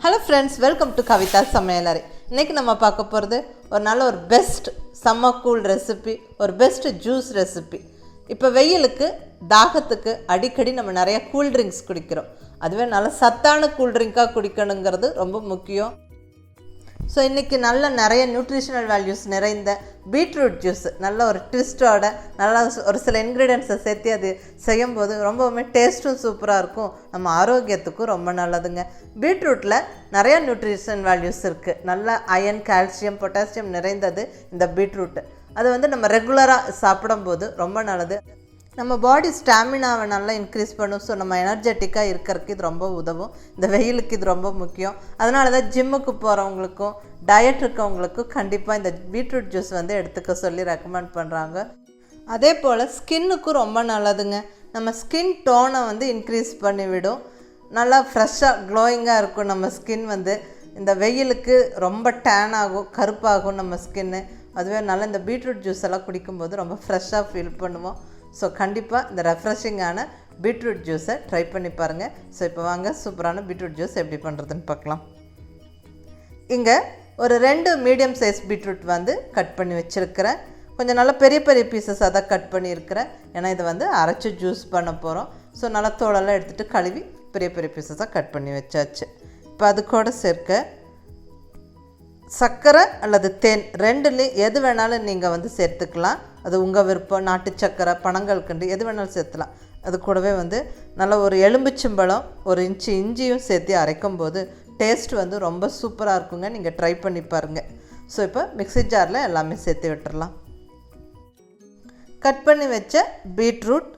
Hello friends, welcome to Kavitha Samayalarai. இன்னைக்கு நம்ம பார்க்க போறது ஒரு பெஸ்ட் சம்மர் கூல் ரெசிபி, ஒரு பெஸ்ட் ஜூஸ் ரெசிபி. இப்போ வெயிலுக்கு தாகத்துக்கு அடிக்கடி நம்ம நிறைய கூல் ட்ரிங்க்ஸ் குடிக்கிறோம். அதுவே நல்ல சத்தான கூல் ட்ரிங்கா குடிக்கணுங்கிறது ரொம்ப முக்கியம். ஸோ இன்றைக்கி நிறைய நியூட்ரிஷனல் வேல்யூஸ் நிறைந்த பீட்ரூட் ஜூஸ் நல்ல ஒரு ட்விஸ்டோட நல்லா ஒரு சில இன்க்ரீடியன்ஸை சேர்த்து அது செய்யும்போது ரொம்பவுமே டேஸ்ட்டும் சூப்பராக இருக்கும், நம்ம ஆரோக்கியத்துக்கும் ரொம்ப நல்லதுங்க. பீட்ரூட்டில் நிறைய நியூட்ரிஷன் வேல்யூஸ் இருக்குது. நல்ல அயன், கால்சியம், பொட்டாசியம் நிறைந்தது இந்த பீட்ரூட்டு. அது நம்ம ரெகுலராக சாப்பிடும்போது ரொம்ப நல்லது. நம்ம பாடி ஸ்டாமினாவை நல்லா இன்க்ரீஸ் பண்ணும். ஸோ நம்ம எனர்ஜெட்டிக்காக இருக்கிறதுக்கு இது ரொம்ப உதவும். இந்த வெயிலுக்கு இது ரொம்ப முக்கியம். அதனால தான் ஜிம்முக்கு போகிறவங்களுக்கும் டயட் இருக்கவங்களுக்கும் கண்டிப்பாக இந்த பீட்ரூட் ஜூஸ் எடுத்துக்க சொல்லி ரெக்கமெண்ட் பண்ணுறாங்க. அதே போல் ஸ்கின்னுக்கும் ரொம்ப நல்லதுங்க. நம்ம ஸ்கின் டோனை இன்க்ரீஸ் பண்ணிவிடும். நல்லா ஃப்ரெஷ்ஷாக க்ளோயிங்காக இருக்கும் நம்ம ஸ்கின். இந்த வெயிலுக்கு ரொம்ப டேன் ஆகும், கருப்பாகும் நம்ம ஸ்கின்னு. அதுவே நல்லா இந்த பீட்ரூட் ஜூஸ் எல்லாம் குடிக்கும்போது ரொம்ப ஃப்ரெஷ்ஷாக ஃபீல் பண்ணுவோம். ஸோ கண்டிப்பாக இந்த ரெஃப்ரெஷிங்கான பீட்ரூட் ஜூஸை ட்ரை பண்ணி பாருங்கள். ஸோ இப்போ வாங்க சூப்பரான பீட்ரூட் ஜூஸ் எப்படி பண்ணுறதுன்னு பார்க்கலாம். இங்கே ஒரு 2 மீடியம் சைஸ் பீட்ரூட் கட் பண்ணி வச்சுருக்கிறேன். கொஞ்சம் நல்லா பெரிய பெரிய பீசஸாக தான் கட் பண்ணியிருக்கிறேன். ஏன்னா இதை அரைச்சி ஜூஸ் பண்ண போகிறோம். ஸோ நல்லா தோலெல்லாம் எடுத்துகிட்டு கழுவி பெரிய பெரிய பீசஸாக கட் பண்ணி வச்சாச்சு. இப்போ அது கூட சேர்க்க சர்க்கரை அல்லது தேன் ரெண்டுலேயும் எது வேணாலும் நீங்கள் சேர்த்துக்கலாம். அது உங்கள் விருப்பம். நாட்டு சர்க்கரை, பனங்கல்கண்டு எது வேணாலும் சேர்த்துலாம். அது கூடவே நல்ல ஒரு எலும்பிச்சம்பழம், 1 இன்ச்சு இஞ்சியும் சேர்த்து அரைக்கும்போது டேஸ்ட் ரொம்ப சூப்பராக இருக்குங்க. நீங்கள் ட்ரை பண்ணி பாருங்கள். ஸோ இப்போ மிக்ஸி ஜாரில் எல்லாமே சேர்த்து விட்டுடலாம். கட் பண்ணி வச்ச பீட்ரூட்,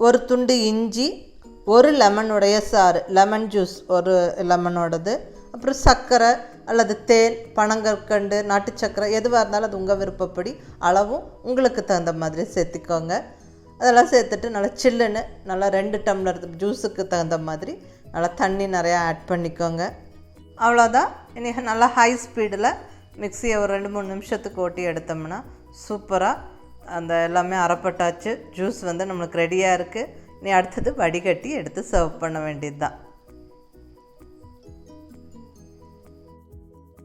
1 துண்டு இஞ்சி, 1 லெமனுடைய சாறு, லெமன் ஜூஸ் 1 லெமனோடது, அப்புறம் சர்க்கரை அல்லது தேன், பனங்கற்கண்டு, நாட்டு சர்க்கரை எதுவாக இருந்தாலும் அது உங்கள் விருப்பப்படி அளவும் உங்களுக்கு தகுந்த மாதிரி சேர்த்துக்கோங்க. அதெல்லாம் சேர்த்துட்டு நல்லா சில்லுன்னு நல்லா 2 டம்ளர் ஜூஸுக்கு தகுந்த மாதிரி நல்லா தண்ணி நிறையா ஆட் பண்ணிக்கோங்க. அவ்வளோதான். இன்றைக்கி நல்லா ஹை ஸ்பீடில் மிக்சியை ஒரு 2-3 நிமிஷத்துக்கு ஓட்டி எடுத்தோம்னா சூப்பராக அந்த எல்லாமே அரைப்பட்டாச்சு. ஜூஸ் நம்மளுக்கு ரெடியாக இருக்குது. நீ அடுத்தது வடிகட்டி எடுத்து சர்வ் பண்ண வேண்டியது தான்.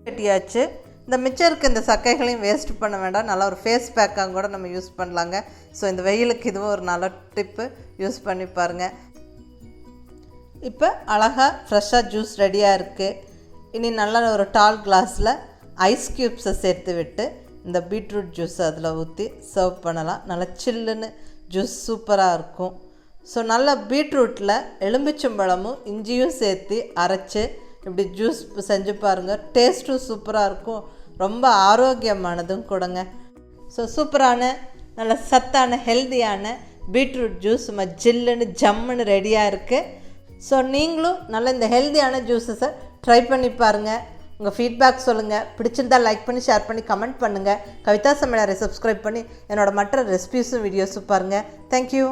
கட்டியாச்சு. இந்த மிச்சருக்கு இந்த சக்கைகளையும் வேஸ்ட் பண்ண வேண்டாம். நல்லா ஒரு ஃபேஸ் பேக்காக கூட நம்ம யூஸ் பண்ணலாங்க. ஸோ இந்த வெயிலுக்கு இதுவும் ஒரு நல்ல டிப்பு, யூஸ் பண்ணி பாருங்கள். இப்போ அழகாக ஃப்ரெஷ்ஷாக ஜூஸ் ரெடியாக இருக்குது. இனி நல்லா ஒரு டால் கிளாஸில் ஐஸ் க்யூப்ஸை சேர்த்து விட்டு இந்த பீட்ரூட் ஜூஸ் அதில் ஊற்றி சர்வ் பண்ணலாம். நல்லா சில்லுன்னு ஜூஸ் சூப்பராக இருக்கும். ஸோ நல்லா பீட்ரூட்டில் எலும்பிச்சம்பழமும் இஞ்சியும் சேர்த்து அரைச்சி இப்படி ஜூஸ் செஞ்சு பாருங்கள். டேஸ்ட்டும் சூப்பராக இருக்கும், ரொம்ப ஆரோக்கியமானதும் கொடுங்க. ஸோ சூப்பரான நல்ல சத்தான ஹெல்த்தியான பீட்ரூட் ஜூஸ் ஜில்லுன்னு ஜம்முன்னு ரெடியாக இருக்குது. ஸோ நீங்களும் நல்ல இந்த ஹெல்த்தியான ஜூஸஸை ட்ரை பண்ணி பாருங்கள். உங்கள் ஃபீட்பேக் சொல்லுங்கள். பிடிச்சிருந்தால் லைக் பண்ணி, ஷேர் பண்ணி, கமெண்ட் பண்ணுங்கள். கவிதா சமையலறை சப்ஸ்கிரைப் பண்ணி என்னோடய மற்ற ரெசிபீஸும் வீடியோஸும் பாருங்கள். தேங்க்யூ.